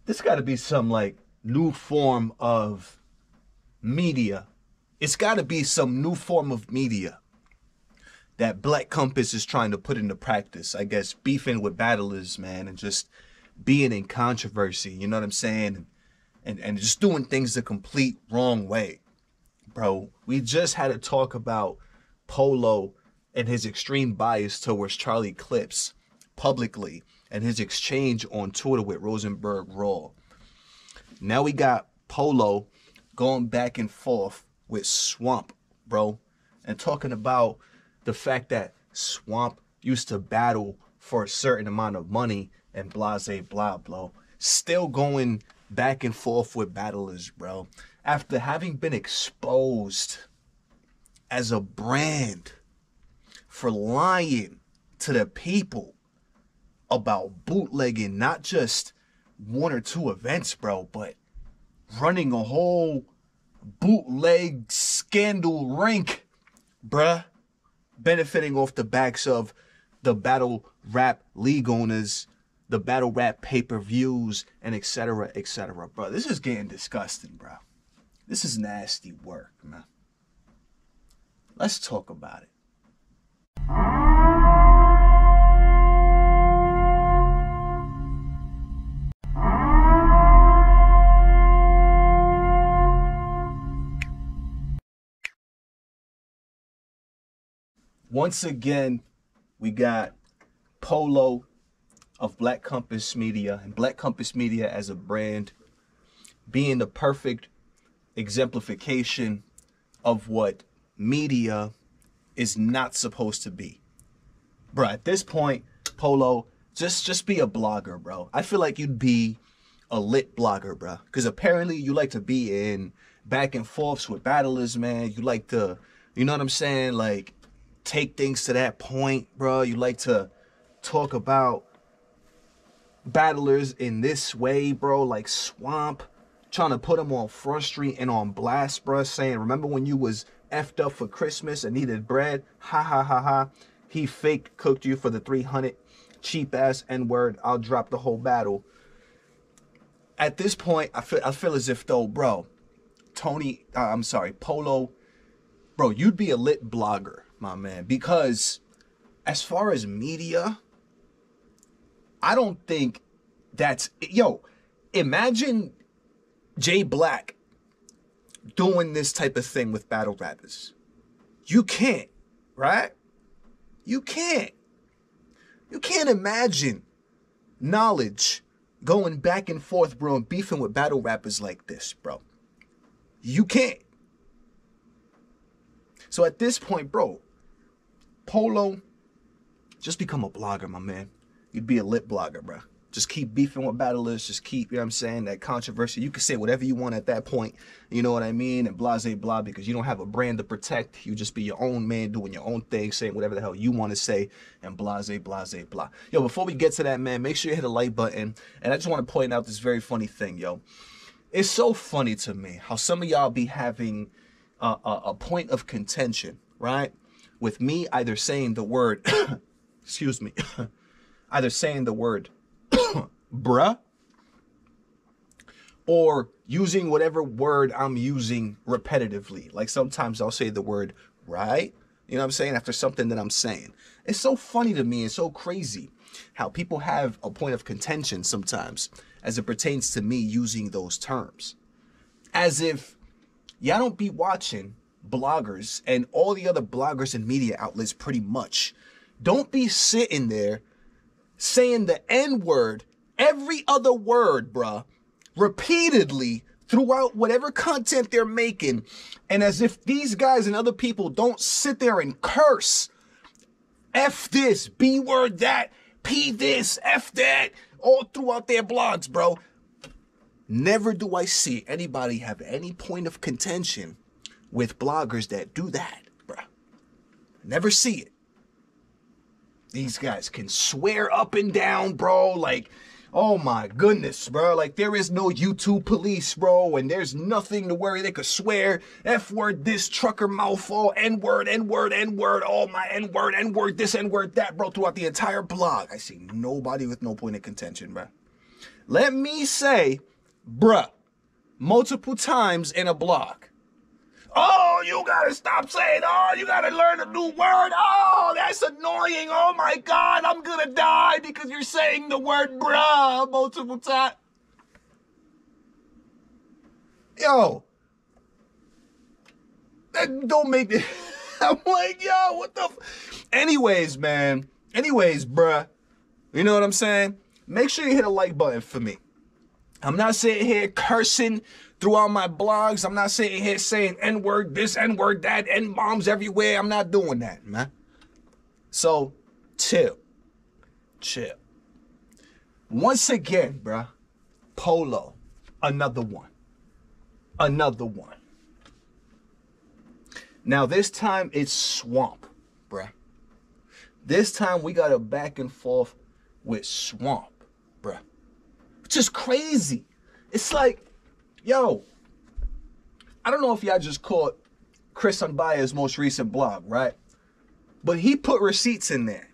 This got to be some like new form of media. It's got to be some new form of media that Black Compass is trying to put into practice. I guess beefing with battlers, man, and just being in controversy. You know what I'm saying? And just doing things the complete wrong way, bro. We just had to talk about Polo and his extreme bias towards Charlie Clips publicly and his exchange on Twitter with Rosenberg Raw. Now we got Polo going back and forth with Swamp, bro, and talking about the fact that Swamp used to battle for a certain amount of money and blase blah blah. Still going back and forth with battlers, bro. After having been exposed as a brand for lying to the people about bootlegging not just one or two events, bro, but running a whole bootleg scandal rink, bruh, benefiting off the backs of the battle rap league owners, the battle rap pay-per-views, and etc., etc., bro. This is getting disgusting, bro. This is nasty work, man. Let's talk about it. Once again, we got Polo of Black Compass Media and Black Compass Media as a brand being the perfect exemplification of what media is not supposed to be. Bro, at this point, Polo, just be a blogger, bro. I feel like you'd be a lit blogger, bro. Because apparently you like to be in back and forths with battlers, man. You like to, you know what I'm saying? Like, take things to that point, bro. You like to talk about battlers in this way, bro, like Swamp, trying to put them on Front Street and on blast, bro, saying, remember when you was effed up for Christmas and needed bread? Ha, ha, ha, ha. He fake cooked you for the 300. Cheap-ass N-word. I'll drop the whole battle. At this point, I feel as if, though, bro, Polo, bro, you'd be a lit blogger, my man, because as far as media, I don't think that's, imagine Jay Black doing this type of thing with battle rappers. You can't, right? You can't imagine Knowledge going back and forth, bro, and beefing with battle rappers like this, bro. You can't. So at this point, bro, Polo, just become a blogger, my man. You'd be a lit blogger, bro. Just keep beefing with battlers. Just keep, you know what I'm saying, that controversy. You can say whatever you want at that point. You know what I mean? And blase blah, because you don't have a brand to protect. You just be your own man doing your own thing, saying whatever the hell you want to say, and blase blah. Yo, before we get to that, man, make sure you hit the like button. And I just want to point out this very funny thing, yo. It's so funny to me how some of y'all be having a point of contention, right? With me either saying the word, excuse me, either saying the word bruh, or using whatever word I'm using repetitively. Like sometimes I'll say the word right, you know what I'm saying, after something that I'm saying. It's so funny to me and so crazy how people have a point of contention sometimes as it pertains to me using those terms. As if y'all don't be watching bloggers and all the other bloggers and media outlets pretty much. Don't be sitting there saying the N-word, every other word, bruh, repeatedly throughout whatever content they're making. And as if these guys and other people don't sit there and curse, F this, B word that, P this, F that, all throughout their blogs, bro. Never do I see anybody have any point of contention with bloggers that do that, bruh. Never see it. These guys can swear up and down, bro. Like, oh my goodness, bro. Like, there is no YouTube police, bro. And there's nothing to worry. They could swear F-word, this, trucker mouth, all N-word, N-word, N-word, all my N-word, N-word, this, N-word, that, bro, throughout the entire blog. I see nobody with no point of contention, bro. Let me say, bruh, multiple times in a block. Oh, you gotta stop saying, oh, you gotta learn a new word. Oh, that's annoying. Oh my God, I'm gonna die because you're saying the word bruh multiple times. Yo, that don't make it. I'm like, yo, what the? Anyways, man. Anyways, bruh. You know what I'm saying? Make sure you hit a like button for me. I'm not sitting here cursing throughout my blogs. I'm not sitting here saying N-word this, N-word that, N-bombs everywhere. I'm not doing that, man. So, chill. Chill. Once again, bruh, Polo, another one. Another one. Now, this time it's Swamp, bruh. This time we got a back and forth with Swamp, bruh. Which is crazy. It's like, yo, I don't know if y'all just caught Chris Unbia's most recent blog, right? But he put receipts in there.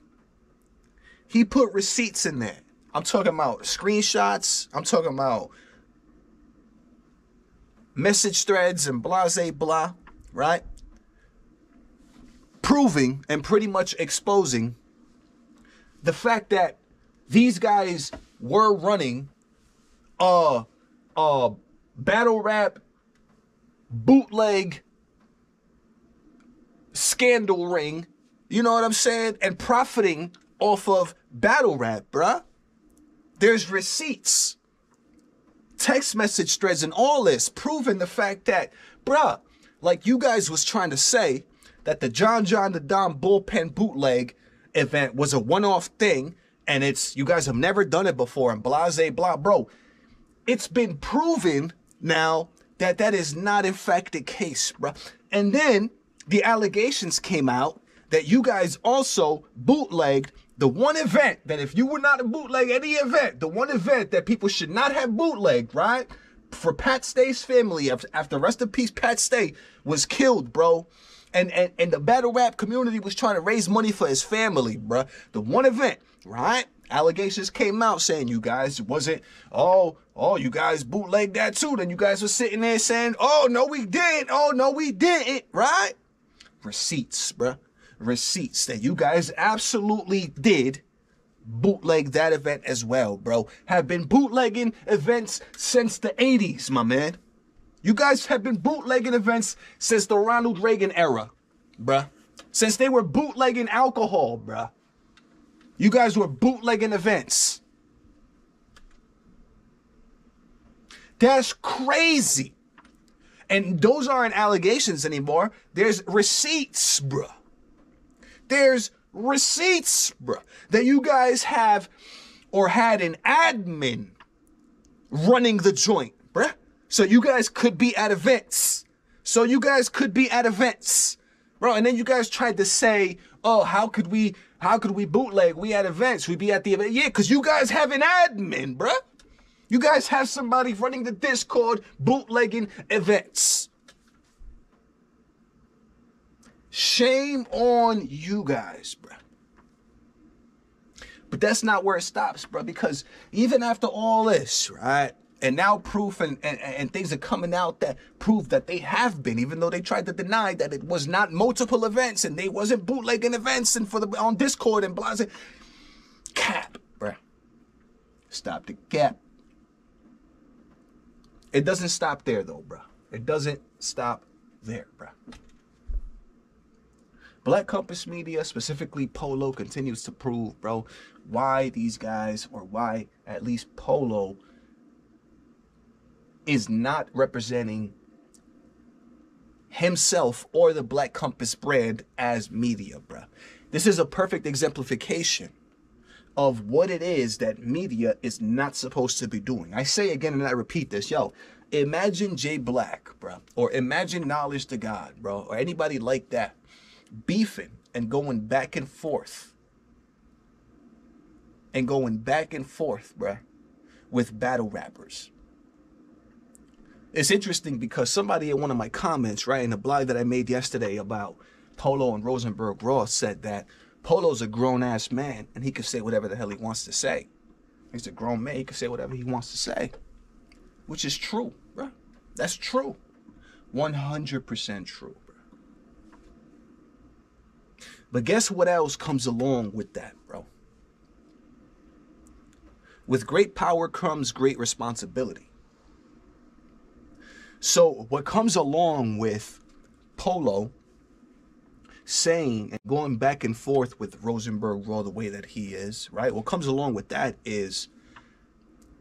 He put receipts in there. I'm talking about screenshots. I'm talking about message threads and blase blah, right? Proving and pretty much exposing the fact that these guys were running a battle rap bootleg scandal ring, you know what I'm saying, and profiting off of battle rap, bruh. There's receipts, text message threads, and all this proving the fact that, bruh, like you guys was trying to say that the John the Don bullpen bootleg event was a one-off thing, and it's, you guys have never done it before, and blase blah, bro. It's been proven now that that is not in fact the case, bro. And then the allegations came out that you guys also bootlegged the one event that if you were not to bootleg any event, the one event that people should not have bootlegged, right? For Pat Stay's family, after rest in peace, Pat Stay was killed, bro. And the battle rap community was trying to raise money for his family, bro. The one event, right? Allegations came out saying you guys wasn't, oh, you guys bootlegged that too. Then you guys were sitting there saying, oh, no, we didn't. Oh, no, we didn't, right? Receipts, bro. Receipts that you guys absolutely did bootleg that event as well, bro. Have been bootlegging events since the 80s, my man. You guys have been bootlegging events since the Ronald Reagan era, bruh. Since they were bootlegging alcohol, bruh. You guys were bootlegging events. That's crazy. And those aren't allegations anymore. There's receipts, bruh. There's receipts, bruh, that you guys have or had an admin running the joint, bruh. So you guys could be at events. Bro, and then you guys tried to say, oh, how could we bootleg? We at events. We be at the event. Yeah, because you guys have an admin, bruh. You guys have somebody running the Discord bootlegging events. Shame on you guys, bruh. But that's not where it stops, bruh, because even after all this, right? And now proof and things are coming out that prove that they have been, even though they tried to deny that it was not multiple events and they wasn't bootlegging events and on Discord and blah. Cap, bruh. Stop the cap. It doesn't stop there though, bruh. It doesn't stop there, bruh. Black Compass Media, specifically Polo, continues to prove, bro, why these guys, or why at least Polo, is not representing himself or the Black Compass brand as media, bruh. This is a perfect exemplification of what it is that media is not supposed to be doing. I say again and I repeat this, yo, imagine Jay Black, bruh, or imagine Knowledge to God, bro, or anybody like that, beefing and going back and forth. Bruh, with battle rappers. It's interesting because somebody in one of my comments, right, in the blog that I made yesterday about Polo and Rosenberg Ross said that Polo's a grown-ass man and he can say whatever the hell he wants to say. He's a grown man. He can say whatever he wants to say, which is true, bro. That's true. 100% true, bro. But guess what else comes along with that, bro? With great power comes great responsibility. So what comes along with Polo saying and going back and forth with Rosenberg Raw the way that he is, right? What comes along with that is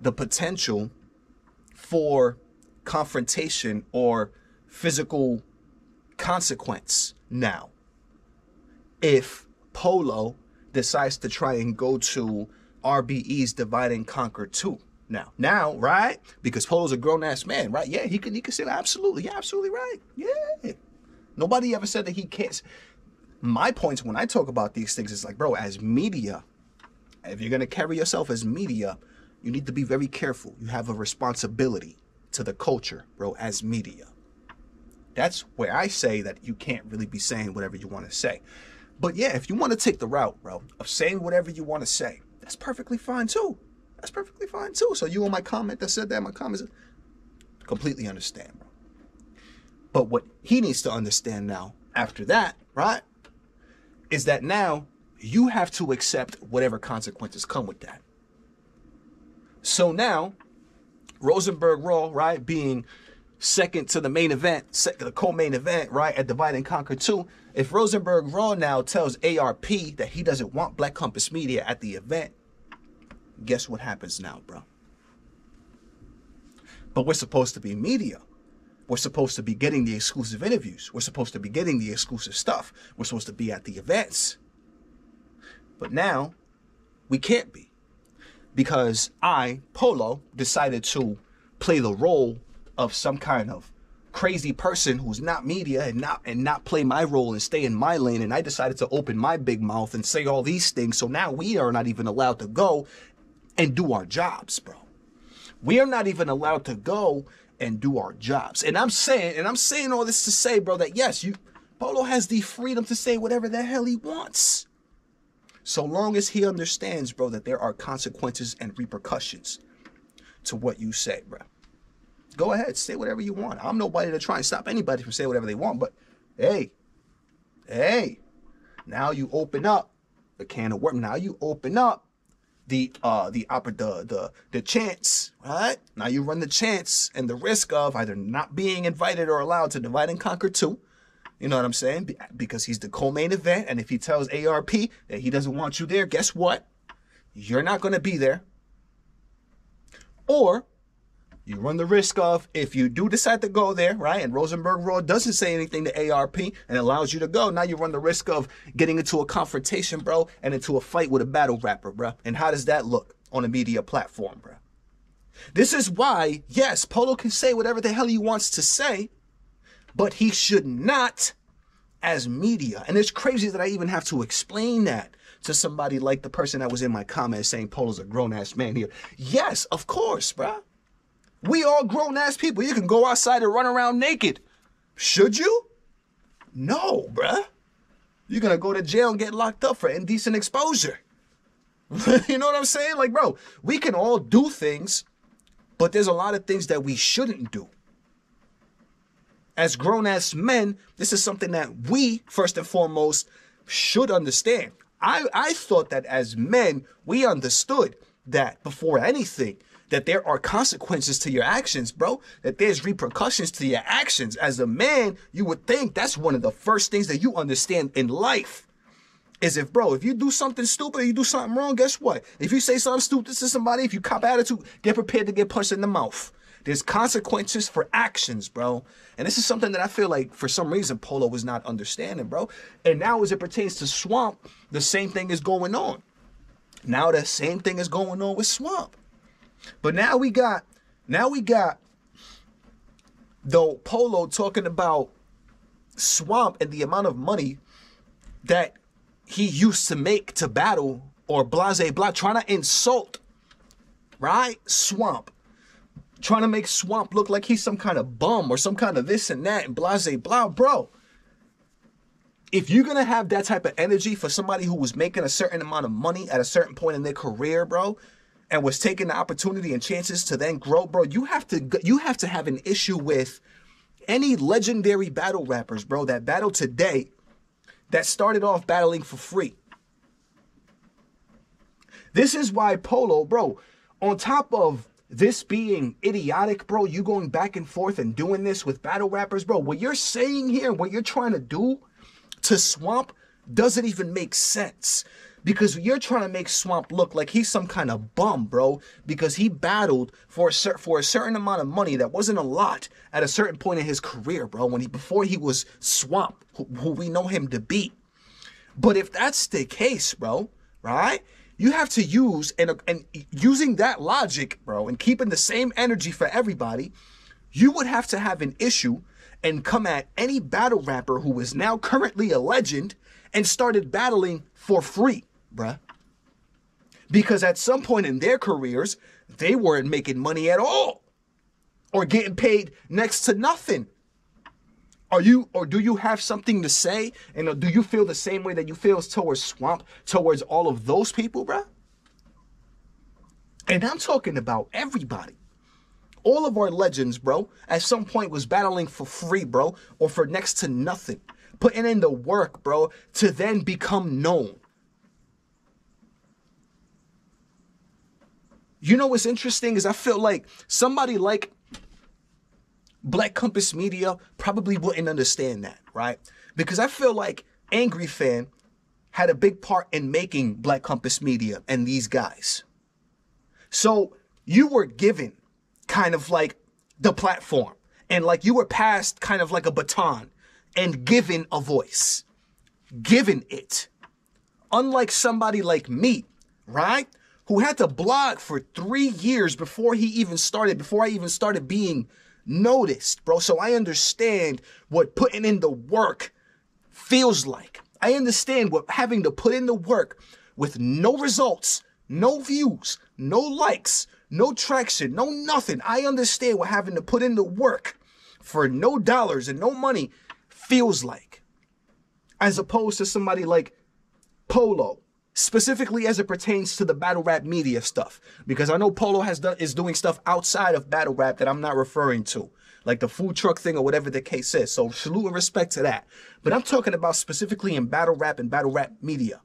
the potential for confrontation or physical consequence now. If Polo decides to try and go to RBE's Divide and Conquer 2 now, right? Because Polo's a grown-ass man, right? Yeah, he could say absolutely. Yeah, absolutely right. Yeah. Nobody ever said that he can't. My points when I talk about these things is like, bro, as media, if you're going to carry yourself as media, you need to be very careful. You have a responsibility to the culture, bro, as media. That's where I say that you can't really be saying whatever you want to say. But yeah, if you want to take the route, bro, of saying whatever you want to say, that's perfectly fine too. That's perfectly fine too. So you on my comment that said that, my comments, completely understand, bro. But what he needs to understand now, after that, right, is that now you have to accept whatever consequences come with that. So now, Rosenberg Raw, right, being second to the main event, the co-main event, right, at Divide and Conquer 2, if Rosenberg Raw now tells ARP that he doesn't want Black Compass Media at the event, guess what happens now, bro? But we're supposed to be media. We're supposed to be getting the exclusive interviews. We're supposed to be getting the exclusive stuff. We're supposed to be at the events. But now, we can't be. Because I, Polo, decided to play the role of some kind of crazy person who's not media and not play my role and stay in my lane. And I decided to open my big mouth and say all these things. So now we are not even allowed to go and do our jobs, bro. We are not even allowed to go and do our jobs. And I'm saying all this to say, bro, that yes, Polo has the freedom to say whatever the hell he wants. So long as he understands, bro, that there are consequences and repercussions to what you say, bro. Go ahead, say whatever you want. I'm nobody to try and stop anybody from saying whatever they want, but hey, now you open up the can of worms. Now you open up the chance, right? Now you run the chance and the risk of either not being invited or allowed to Divide and Conquer 2. You know what I'm saying? Because he's the co-main event, and if he tells ARP that he doesn't want you there, guess what? You're not going to be there. Or you run the risk of, if you do decide to go there, right, and Rosenberg Raw doesn't say anything to ARP and allows you to go, now you run the risk of getting into a confrontation, bro, and into a fight with a battle rapper, bro. And how does that look on a media platform, bro? This is why, yes, Polo can say whatever the hell he wants to say, but he should not as media. And it's crazy that I even have to explain that to somebody like the person that was in my comments saying Polo's a grown-ass man here. Yes, of course, bro. We all grown-ass people. You can go outside and run around naked. Should you? No, bruh. You're going to go to jail and get locked up for indecent exposure. You know what I'm saying? Like, bro, we can all do things, but there's a lot of things that we shouldn't do. As grown-ass men, this is something that we, first and foremost, should understand. I thought that as men, we understood that before anything, that there are consequences to your actions, bro. That there's repercussions to your actions. As a man, you would think that's one of the first things that you understand in life. Is if you do something stupid or you do something wrong, guess what? If you say something stupid to somebody, if you cop attitude, get prepared to get punched in the mouth. There's consequences for actions, bro. And this is something that I feel like for some reason Polo was not understanding, bro. And now as it pertains to Swamp, the same thing is going on. Now the same thing is going on with Swamp. But now we got though Polo talking about Swamp and the amount of money that he used to make to battle or blase blah, trying to insult, right? Swamp. Trying to make Swamp look like he's some kind of bum or some kind of this and that and blase blah, bro. If you're going to have that type of energy for somebody who was making a certain amount of money at a certain point in their career, bro, and was taking the opportunity and chances to then grow, bro, you have to have an issue with any legendary battle rappers, bro, that battle today that started off battling for free. This is why Polo, bro, on top of this being idiotic, bro, you going back and forth and doing this with battle rappers, bro, what you're saying here, what you're trying to do to Swamp doesn't even make sense. Because you're trying to make Swamp look like he's some kind of bum, bro, because he battled for a certain amount of money that wasn't a lot at a certain point in his career, bro, before he was Swamp, who we know him to be. But if that's the case, bro, right? You have to use, and using that logic, bro, and keeping the same energy for everybody, you would have to have an issue and come at any battle rapper who is now currently a legend and started battling for free, bruh. Because at some point in their careers, they weren't making money at all or getting paid next to nothing. Do you have something to say? And do you feel the same way that you feel towards Swamp, towards all of those people, bruh? And I'm talking about everybody. All of our legends, bro, at some point was battling for free, bro, or for next to nothing. Putting in the work, bro, to then become known. You know what's interesting is I feel like somebody like Black Compass Media probably wouldn't understand that, right? Because I feel like Angry Fan had a big part in making Black Compass Media and these guys. So you were given kind of like the platform, and like you were passed kind of like a baton and given a voice, given it. Unlike somebody like me, right? Who had to blog for 3 years before I even started being noticed, bro. So I understand what putting in the work feels like. I understand what having to put in the work with no results, no views, no likes, no traction, no nothing. I understand what having to put in the work for no dollars and no money feels like. As opposed to somebody like Polo, specifically as it pertains to the battle rap media stuff. Because I know Polo is doing stuff outside of battle rap that I'm not referring to. Like the food truck thing or whatever the case is. So salute and respect to that. But I'm talking about specifically in battle rap and battle rap media.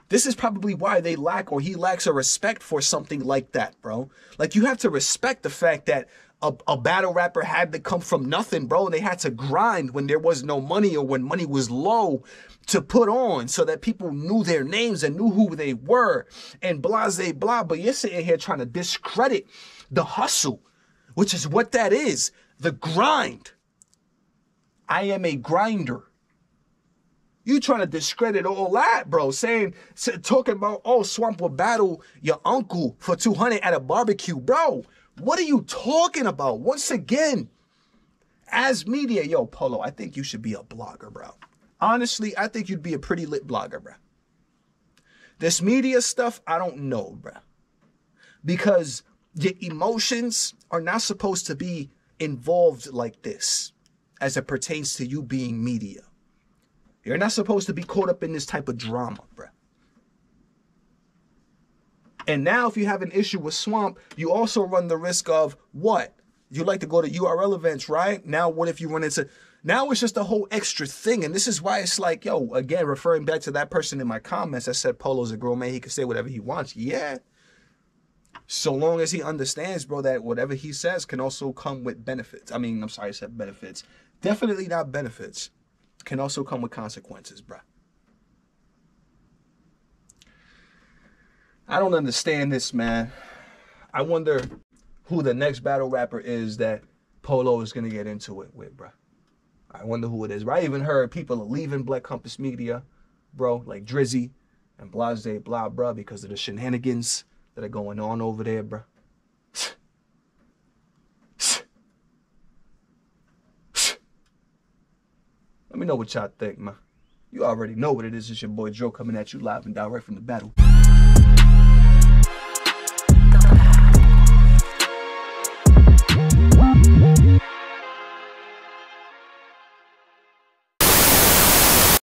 This is probably why he lacks a respect for something like that, bro. Like you have to respect the fact that a battle rapper had to come from nothing, bro. And they had to grind when there was no money or when money was low to put on so that people knew their names and knew who they were and blase blah. But you're sitting here trying to discredit the hustle, which is what that is. The grind. I am a grinder. You trying to discredit all that, bro. Talking about, oh, Swamp will battle your uncle for 200 at a barbecue. Bro, what are you talking about? Once again, as media, yo, Polo, I think you should be a blogger, bro. Honestly, I think you'd be a pretty lit blogger, bro. This media stuff, I don't know, bro. Because your emotions are not supposed to be involved like this as it pertains to you being media. You're not supposed to be caught up in this type of drama, bro. And now if you have an issue with Swamp, you also run the risk of what? You like to go to URL events, right? Now what if you run into... Now it's just a whole extra thing. And this is why it's like, yo, again, referring back to that person in my comments that said Polo's a grown man, he can say whatever he wants. Yeah. So long as he understands, bro, that whatever he says can also come with benefits. I mean, I'm sorry I said benefits. Definitely not benefits. Can also come with consequences, bro. I don't understand this, man. I wonder who the next battle rapper is that Polo is going to get into it with, bro. I wonder who it is. Bro, I even heard people are leaving Black Compass Media, bro, like Drizzy and blase blah, bro, because of the shenanigans that are going on over there, bro. Let me know what y'all think, man. You already know what it is. It's your boy Joe coming at you live and direct from the battle.